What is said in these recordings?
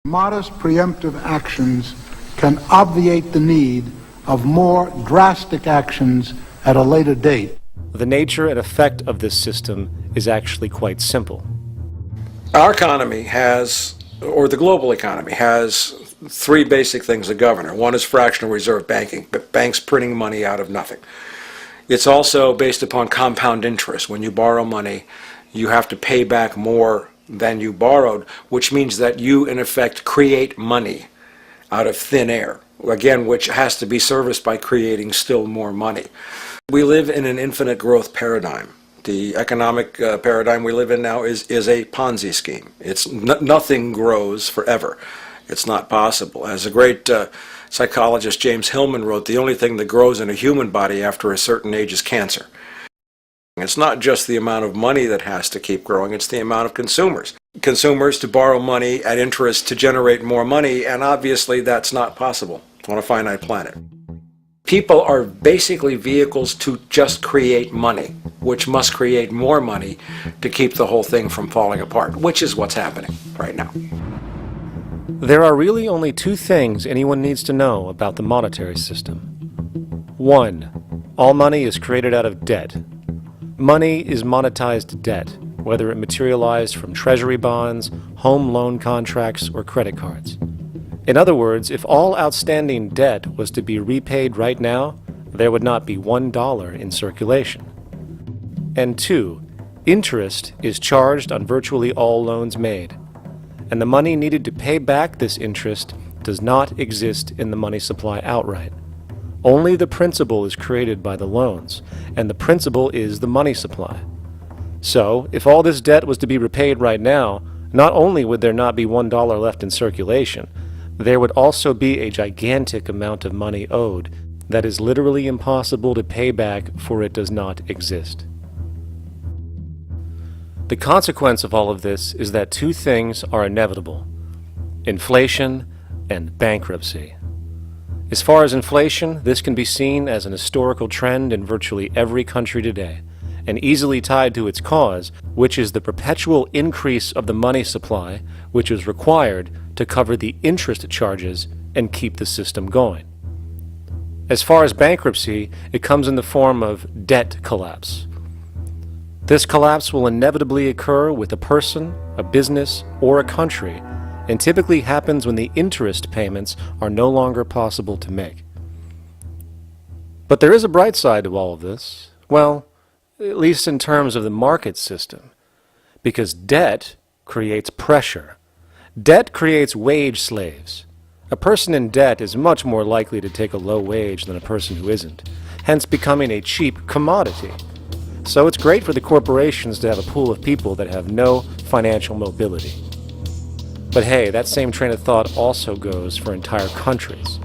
Modest preemptive actions can obviate the need of more drastic actions at a later date. The nature and effect of this system is actually quite simple. Our economy has, or the global economy, has three basic things that govern it. One is fractional reserve banking, banks printing money out of nothing. It's also based upon compound interest. When you borrow money, you have to pay back more than you borrowed, which means that you, in effect, create money out of thin air, again, which has to be serviced by creating still more money. We live in an infinite growth paradigm. The economic paradigm we live in now is a Ponzi scheme. Nothing grows forever. It's not possible. As a great psychologist James Hillman wrote, the only thing that grows in a human body after a certain age is cancer. It's not just the amount of money that has to keep growing, it's the amount of consumers. Consumers to borrow money at interest to generate more money, and obviously that's not possible on a finite planet. People are basically vehicles to just create money, which must create more money to keep the whole thing from falling apart, which is what's happening right now. There are really only two things anyone needs to know about the monetary system. One, all money is created out of debt. Money is monetized debt, whether it materialized from treasury bonds, home loan contracts, or credit cards. In other words, if all outstanding debt was to be repaid right now, there would not be $1 in circulation. And two, interest is charged on virtually all loans made, and the money needed to pay back this interest does not exist in the money supply outright. Only the principal is created by the loans, and the principal is the money supply. So, if all this debt was to be repaid right now, not only would there not be $1 left in circulation, there would also be a gigantic amount of money owed that is literally impossible to pay back, for it does not exist. The consequence of all of this is that two things are inevitable: inflation and bankruptcy. As far as inflation, this can be seen as an historical trend in virtually every country today, and easily tied to its cause, which is the perpetual increase of the money supply, which is required to cover the interest charges and keep the system going. As far as bankruptcy, it comes in the form of debt collapse. This collapse will inevitably occur with a person, a business, or a country, and typically happens when the interest payments are no longer possible to make. But there is a bright side to all of this. Well, at least in terms of the market system, because debt creates pressure. Debt creates wage slaves. A person in debt is much more likely to take a low wage than a person who isn't, hence becoming a cheap commodity. So it's great for the corporations to have a pool of people that have no financial mobility. But hey, that same train of thought also goes for entire countries.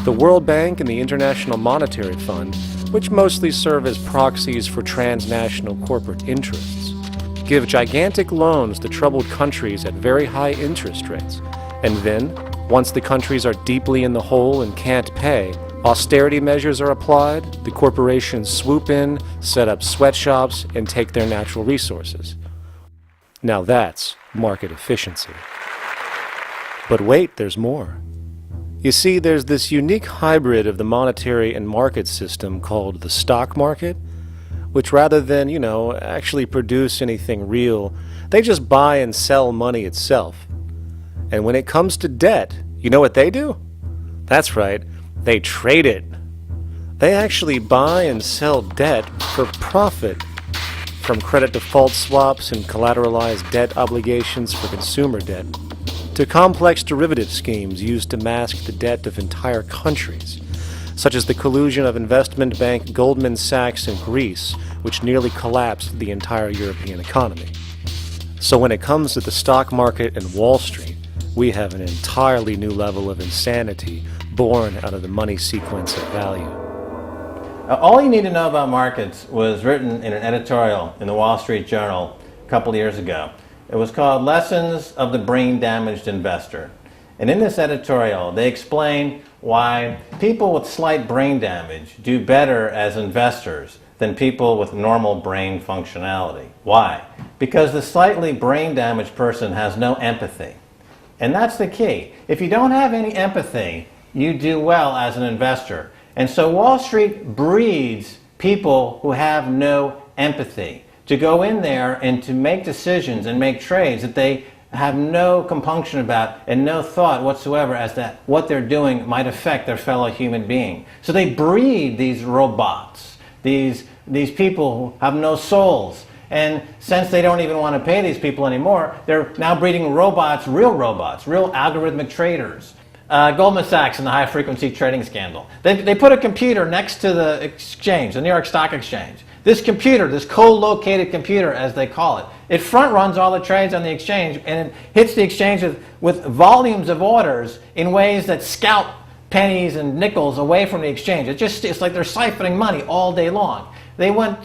The World Bank and the International Monetary Fund, which mostly serve as proxies for transnational corporate interests, give gigantic loans to troubled countries at very high interest rates. And then, once the countries are deeply in the hole and can't pay, austerity measures are applied, the corporations swoop in, set up sweatshops, and take their natural resources. Now that's market efficiency. But wait, there's more. You see, there's this unique hybrid of the monetary and market system called the stock market, which rather than, actually produce anything real, they just buy and sell money itself. And when it comes to debt, you know what they do? That's right, they trade it. They actually buy and sell debt for profit, from credit default swaps and collateralized debt obligations for consumer debt, to complex derivative schemes used to mask the debt of entire countries, such as the collusion of investment bank Goldman Sachs in Greece, which nearly collapsed the entire European economy. So when it comes to the stock market and Wall Street, we have an entirely new level of insanity born out of the money sequence of value. All you need to know about markets was written in an editorial in the Wall Street Journal a couple of years ago. It was called Lessons of the Brain-Damaged Investor. And in this editorial, they explain why people with slight brain damage do better as investors than people with normal brain functionality. Why? Because the slightly brain-damaged person has no empathy. And that's the key. If you don't have any empathy, you do well as an investor. And so Wall Street breeds people who have no empathy to go in there and to make decisions and make trades that they have no compunction about and no thought whatsoever as to what they're doing might affect their fellow human being. So they breed these robots, these people who have no souls. And since they don't even want to pay these people anymore, they're now breeding robots, real algorithmic traders. Goldman Sachs and the high-frequency trading scandal. They put a computer next to the exchange, the New York Stock Exchange. This computer, this co-located computer, as they call it, it front-runs all the trades on the exchange, and it hits the exchange with volumes of orders in ways that scalp pennies and nickels away from the exchange. It's like they're siphoning money all day long. They went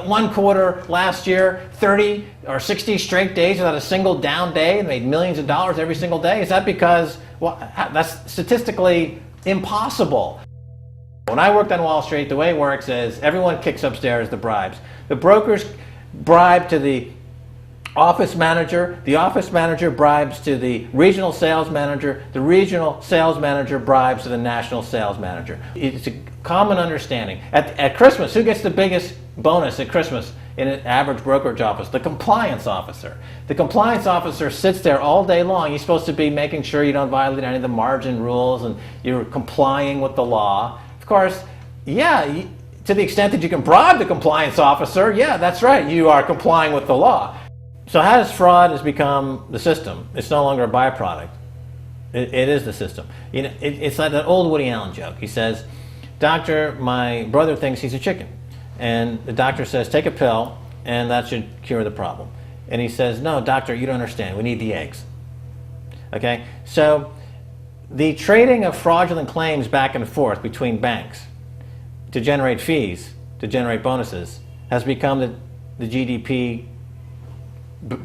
one quarter last year, 30 or 60 straight days without a single down day and made millions of dollars every single day. Is that because, well, that's statistically impossible. When I worked on Wall Street, the way it works is everyone kicks upstairs the bribes. The brokers bribe to the office manager bribes to the regional sales manager bribes to the national sales manager. It's a common understanding. At Christmas, who gets the biggest bonus at Christmas in an average brokerage office? The compliance officer. The compliance officer sits there all day long. He's supposed to be making sure you don't violate any of the margin rules and you're complying with the law. Of course, yeah, to the extent that you can bribe the compliance officer, yeah, that's right, you are complying with the law. So as fraud has become the system, it's no longer a byproduct. It is the system. You know, it's like that old Woody Allen joke. He says, "Doctor, my brother thinks he's a chicken." And the doctor says, "Take a pill, and that should cure the problem." And he says, "No, doctor, you don't understand. We need the eggs." Okay? So the trading of fraudulent claims back and forth between banks to generate fees, to generate bonuses, has become the GDP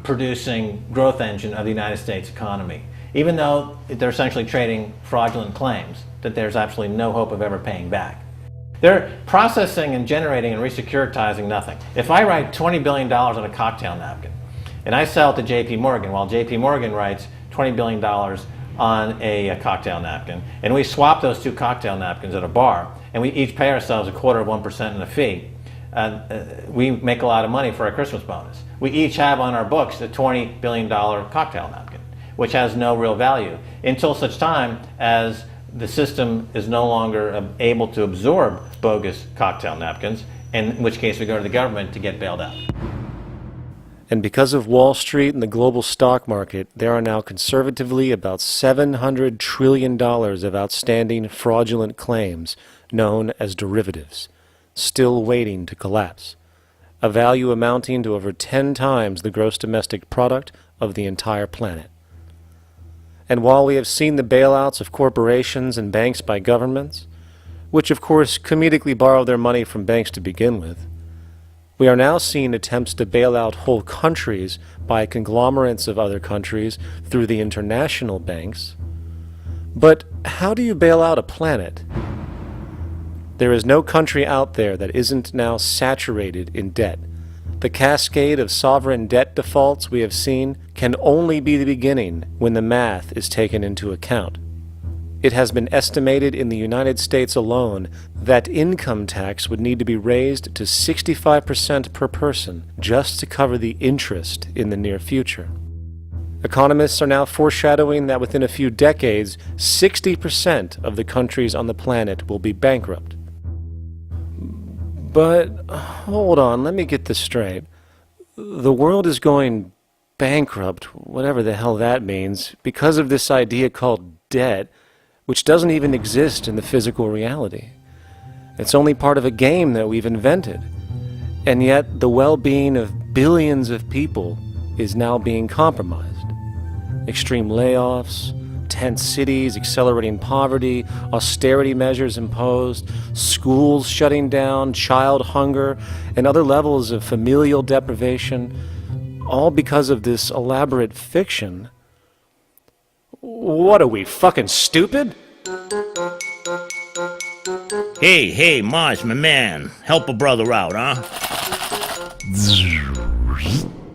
producing growth engine of the United States economy. Even though they're essentially trading fraudulent claims that there's absolutely no hope of ever paying back. They're processing and generating and resecuritizing nothing. If I write $20 billion on a cocktail napkin and I sell it to JP Morgan while JP Morgan writes $20 billion on a cocktail napkin, and we swap those two cocktail napkins at a bar and we each pay ourselves 1/4% in a fee, we make a lot of money for our Christmas bonus. We each have on our books a $20 billion cocktail napkin, which has no real value until such time as the system is no longer able to absorb bogus cocktail napkins, in which case we go to the government to get bailed out. And because of Wall Street and the global stock market, there are now conservatively about $700 trillion of outstanding fraudulent claims known as derivatives, still waiting to collapse, a value amounting to over 10 times the gross domestic product of the entire planet. And while we have seen the bailouts of corporations and banks by governments, which of course comedically borrow their money from banks to begin with, we are now seeing attempts to bail out whole countries by conglomerates of other countries through the international banks. But how do you bail out a planet? There is no country out there that isn't now saturated in debt. The cascade of sovereign debt defaults we have seen can only be the beginning when the math is taken into account. It has been estimated in the United States alone that income tax would need to be raised to 65% per person just to cover the interest in the near future. Economists are now foreshadowing that within a few decades, 60% of the countries on the planet will be bankrupt. But, hold on, let me get this straight. The world is going bankrupt, whatever the hell that means, because of this idea called debt, which doesn't even exist in the physical reality. It's only part of a game that we've invented. And yet, the well-being of billions of people is now being compromised. Extreme layoffs, tent cities, accelerating poverty, austerity measures imposed, schools shutting down, child hunger, and other levels of familial deprivation, all because of this elaborate fiction. What are we, fucking stupid? Hey, Mars, my man. Help a brother out, huh?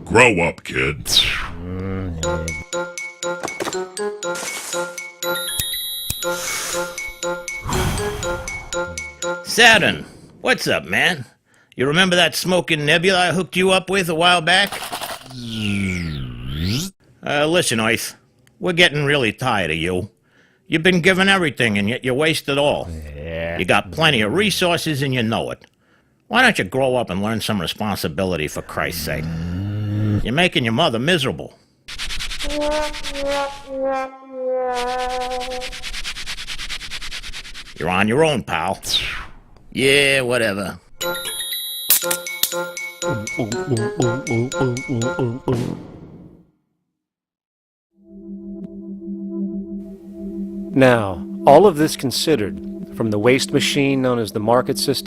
Grow up, kid. Saturn, what's up, man? You remember that smoking nebula I hooked you up with a while back? Listen, Earth, we're getting really tired of you. You've been given everything, and yet you waste it all. You got plenty of resources, and you know it. Why don't you grow up and learn some responsibility, for Christ's sake? You're making your mother miserable. You're on your own, pal. Yeah, whatever. Now, all of this considered, from the waste machine known as the market system